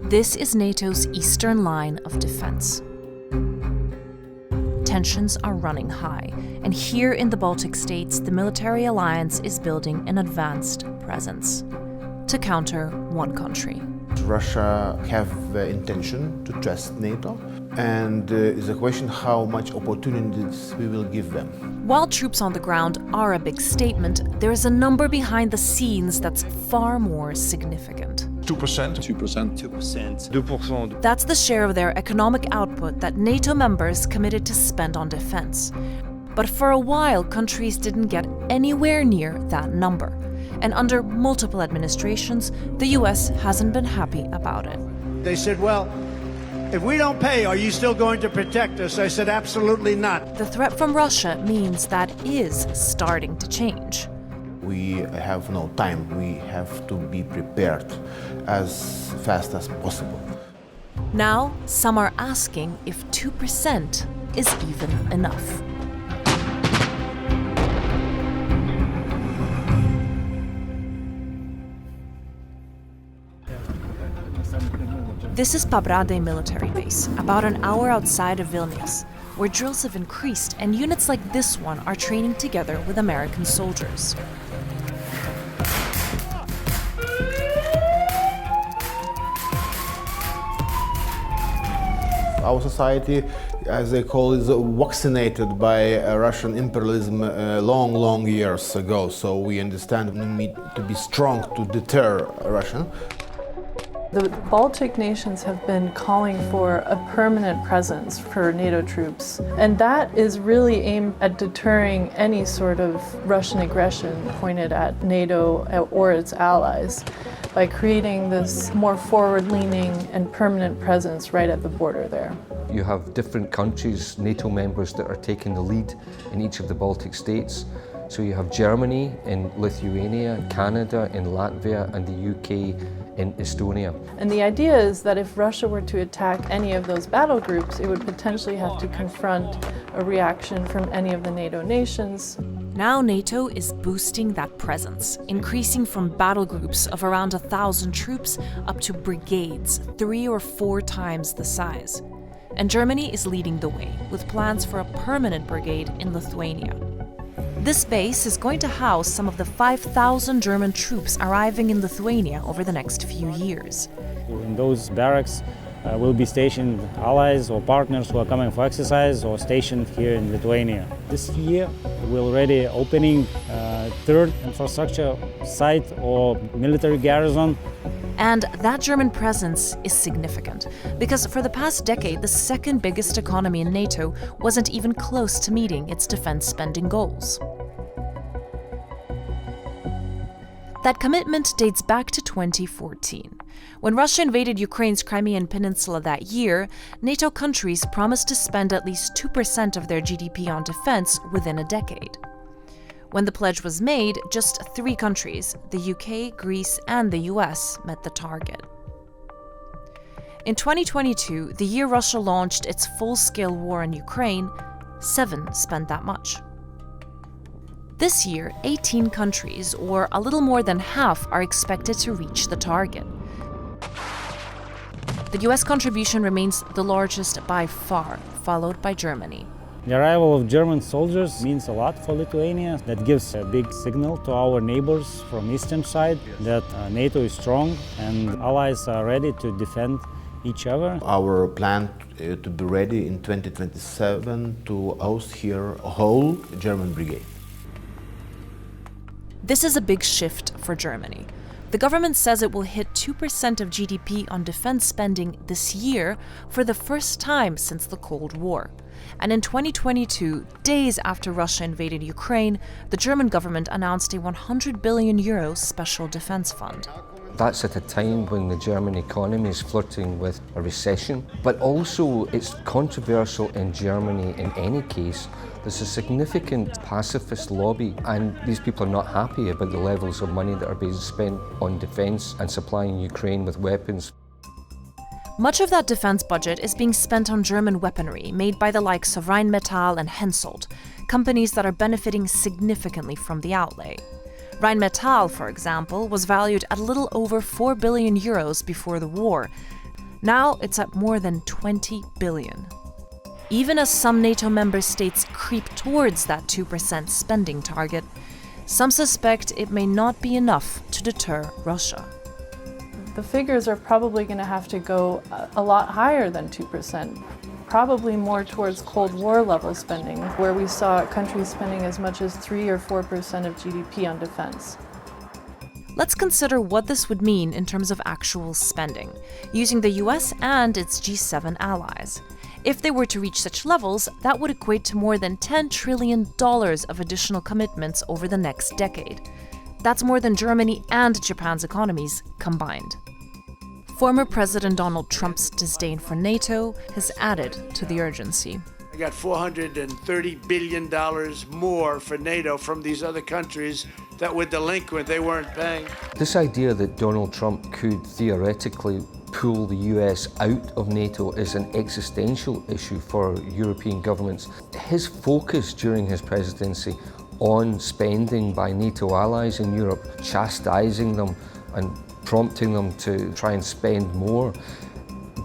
This is NATO's eastern line of defense. Tensions are running high, and here in the Baltic states, the military alliance is building an advanced presence to counter one country. Russia have the intention to test NATO, and it's a question how much opportunities we will give them. While troops on the ground are a big statement, there is a number behind the scenes that's far more significant. 2%. 2%. That's the share of their economic output that NATO members committed to spend on defense. But for a while, countries didn't get anywhere near that number. And under multiple administrations, the US hasn't been happy about it. They said, well, if we don't pay, are you still going to protect us? I said, absolutely not. The threat from Russia means that is starting to change. We have no time. We have to be prepared as fast as possible. Now, some are asking if 2% is even enough. This is Pabrade military base, about an hour outside of Vilnius, where drills have increased and units like this one are training together with American soldiers. Our society, as they call it, is vaccinated by Russian imperialism long years ago. So we understand we need to be strong to deter Russia. The Baltic nations have been calling for a permanent presence for NATO troops, and that is really aimed at deterring any sort of Russian aggression pointed at NATO or its allies by creating this more forward-leaning and permanent presence right at the border there. You have different countries, NATO members, that are taking the lead in each of the Baltic states. So you have Germany in Lithuania, Canada in Latvia, and the UK in Estonia. And the idea is that if Russia were to attack any of those battle groups, it would potentially have to confront a reaction from any of the NATO nations. Now NATO is boosting that presence, increasing from battle groups of around 1,000 troops up to brigades, 3 or 4 times the size. And Germany is leading the way, with plans for a permanent brigade in Lithuania. This base is going to house some of the 5,000 German troops arriving in Lithuania over the next few years. In those barracks will be stationed allies or partners who are coming for exercise or stationed here in Lithuania. This year we're already opening third infrastructure site or military garrison. And that German presence is significant, because for the past decade, the second biggest economy in NATO wasn't even close to meeting its defense spending goals. That commitment dates back to 2014. When Russia invaded Ukraine's Crimean peninsula that year, NATO countries promised to spend at least 2% of their GDP on defense within a decade. When the pledge was made, just 3 countries, the UK, Greece, and the US, met the target. In 2022, the year Russia launched its full-scale war in Ukraine, 7 spent that much. This year, 18 countries, or a little more than half, are expected to reach the target. The US contribution remains the largest by far, followed by Germany. The arrival of German soldiers means a lot for Lithuania. That gives a big signal to our neighbors from eastern side that NATO is strong and allies are ready to defend each other. Our plan to be ready in 2027 to host here a whole German brigade. This is a big shift for Germany. The government says it will hit 2% of GDP on defense spending this year for the first time since the Cold War. And in 2022, days after Russia invaded Ukraine, the German government announced a 100 billion euro special defense fund. That's at a time when the German economy is flirting with a recession, but also it's controversial in Germany in any case. There's a significant pacifist lobby, and these people are not happy about the levels of money that are being spent on defence and supplying Ukraine with weapons. Much of that defense budget is being spent on German weaponry made by the likes of Rheinmetall and Hensoldt, companies that are benefiting significantly from the outlay. Rheinmetall, for example, was valued at a little over 4 billion euros before the war. Now it's at more than 20 billion. Even as some NATO member states creep towards that 2% spending target, some suspect it may not be enough to deter Russia. The figures are probably going to have to go a lot higher than 2%, probably more towards Cold War level spending, where we saw countries spending as much as 3 or 4% of GDP on defense. Let's consider what this would mean in terms of actual spending, using the US and its G7 allies. If they were to reach such levels, that would equate to more than $10 trillion of additional commitments over the next decade. That's more than Germany and Japan's economies combined. Former President Donald Trump's disdain for NATO has added to the urgency. I got $430 billion more for NATO from these other countries that were delinquent, they weren't paying. This idea that Donald Trump could theoretically pull the US out of NATO is an existential issue for European governments. His focus during his presidency on spending by NATO allies in Europe, chastising them and prompting them to try and spend more,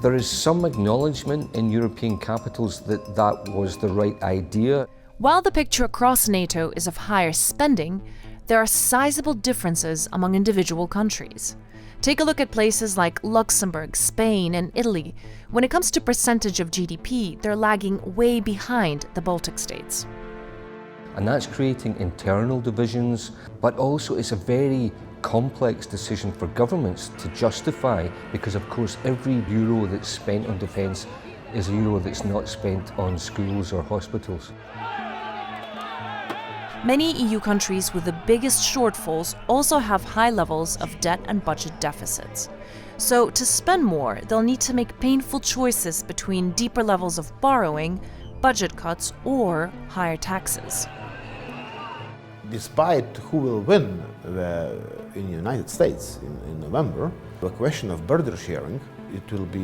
there is some acknowledgement in European capitals that that was the right idea. While the picture across NATO is of higher spending, there are sizable differences among individual countries. Take a look at places like Luxembourg, Spain, and Italy. When it comes to percentage of GDP, they're lagging way behind the Baltic states. And that's creating internal divisions, but also it's a very complex decision for governments to justify, because of course every euro that's spent on defence is a euro that's not spent on schools or hospitals. Many EU countries with the biggest shortfalls also have high levels of debt and budget deficits. So to spend more, they'll need to make painful choices between deeper levels of borrowing, budget cuts, or higher taxes. Despite who will win in the United States in November, the question of border sharing, it will be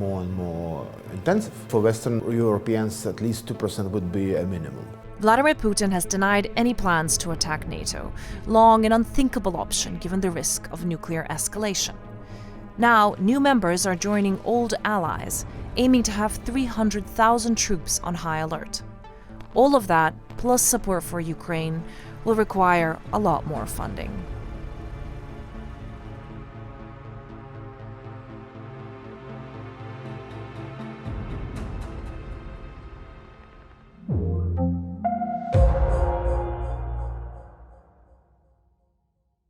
more and more intensive. For Western Europeans, at least 2% would be a minimum. Vladimir Putin has denied any plans to attack NATO, long an unthinkable option given the risk of nuclear escalation. Now, new members are joining old allies, aiming to have 300,000 troops on high alert. All of that, plus support for Ukraine, will require a lot more funding.